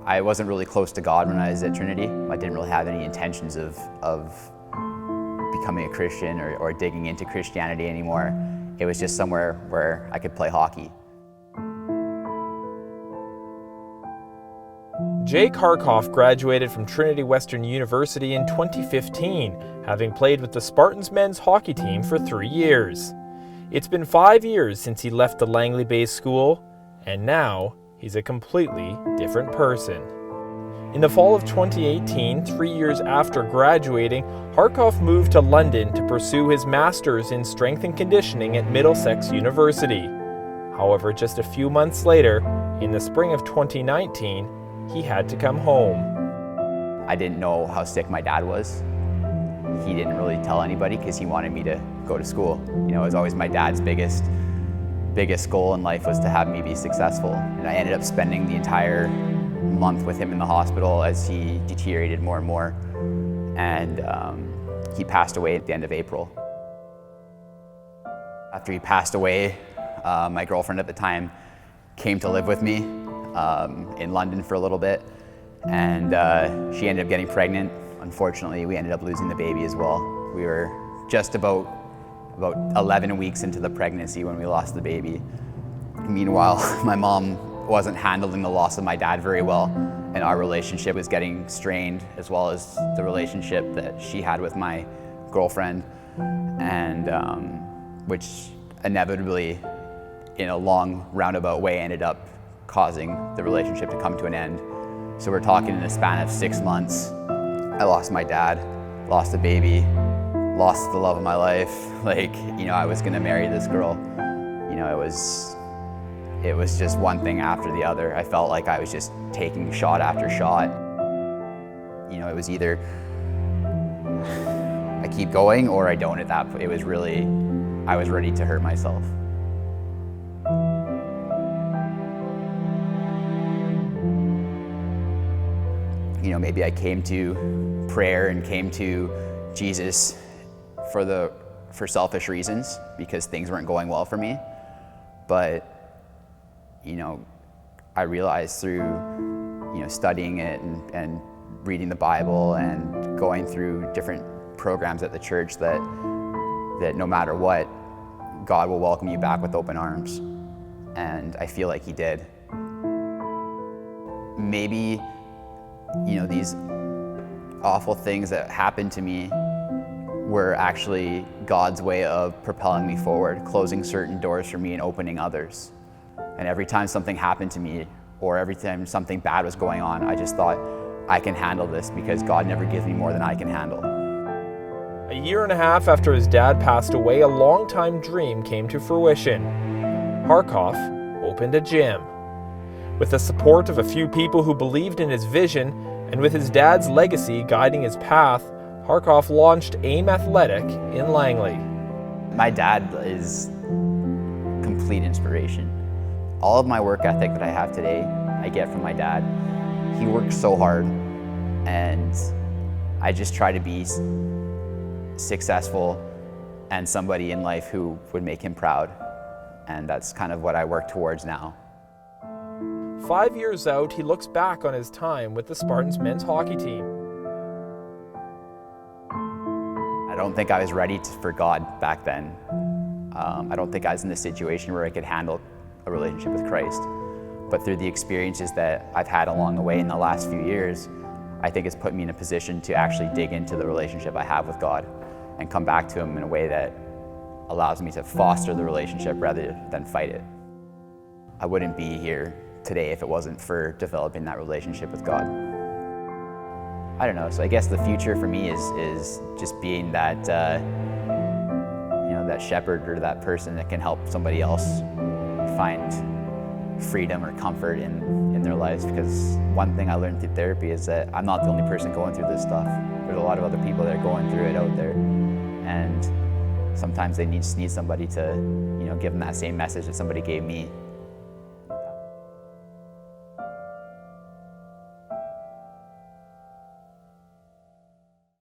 I wasn't really close to God when I was at Trinity. I didn't really have any intentions of becoming a Christian or digging into Christianity anymore. It was just somewhere where I could play hockey. Jake Harcoff graduated from Trinity Western University in 2015, having played with the Spartans men's hockey team for 3 years. It's been 5 years since he left the Langley-based school, and now he's a completely different person. In the fall of 2018, 3 years after graduating, Harcoff moved to London to pursue his master's in strength and conditioning at Middlesex University. However, just a few months later, in the spring of 2019, he had to come home. I didn't know how sick my dad was. He didn't really tell anybody because he wanted me to go to school. You know, it was always my dad's biggest goal in life was to have me be successful. And I ended up spending the entire month with him in the hospital as he deteriorated more and more. And he passed away at the end of April. After he passed away, my girlfriend at the time came to live with me in London for a little bit, and she ended up getting pregnant. Unfortunately, we ended up losing the baby as well. We were just about 11 weeks into the pregnancy when we lost the baby. Meanwhile, my mom wasn't handling the loss of my dad very well, and our relationship was getting strained, as well as the relationship that she had with my girlfriend, and which inevitably, in a long roundabout way, ended up causing the relationship to come to an end. So we're talking in a span of 6 months. I lost my dad, lost a baby, lost the love of my life. Like, you know, I was gonna marry this girl. You know, it was just one thing after the other. I felt like I was just taking shot after shot. You know, it was either I keep going or I don't at that point. It was really, I was ready to hurt myself. You know, maybe I came to prayer and came to Jesus for selfish reasons because things weren't going well for me. But, you know, I realized through, you know, studying it and reading the Bible and going through different programs at the church that no matter what, God will welcome you back with open arms. And I feel like He did. Maybe, you know, these awful things that happened to me were actually God's way of propelling me forward, closing certain doors for me and opening others. And every time something happened to me, or every time something bad was going on, I just thought, I can handle this because God never gives me more than I can handle. A year and a half after his dad passed away, a longtime dream came to fruition. Harcoff opened a gym. With the support of a few people who believed in his vision, and with his dad's legacy guiding his path, Harcoff launched AIM Athletic in Langley. My dad is complete inspiration. All of my work ethic that I have today, I get from my dad. He works so hard, and I just try to be successful and somebody in life who would make him proud. And that's kind of what I work towards now. 5 years out, he looks back on his time with the Spartans men's hockey team. I don't think I was ready for God back then. I don't think I was in the situation where I could handle a relationship with Christ. But through the experiences that I've had along the way in the last few years, I think it's put me in a position to actually dig into the relationship I have with God and come back to Him in a way that allows me to foster the relationship rather than fight it. I wouldn't be here today if it wasn't for developing that relationship with God. I don't know, so I guess the future for me is just being that, you know, that shepherd or that person that can help somebody else find freedom or comfort in their lives. Because one thing I learned through therapy is that I'm not the only person going through this stuff. There's a lot of other people that are going through it out there, and sometimes they just need somebody to, you know, give them that same message that somebody gave me.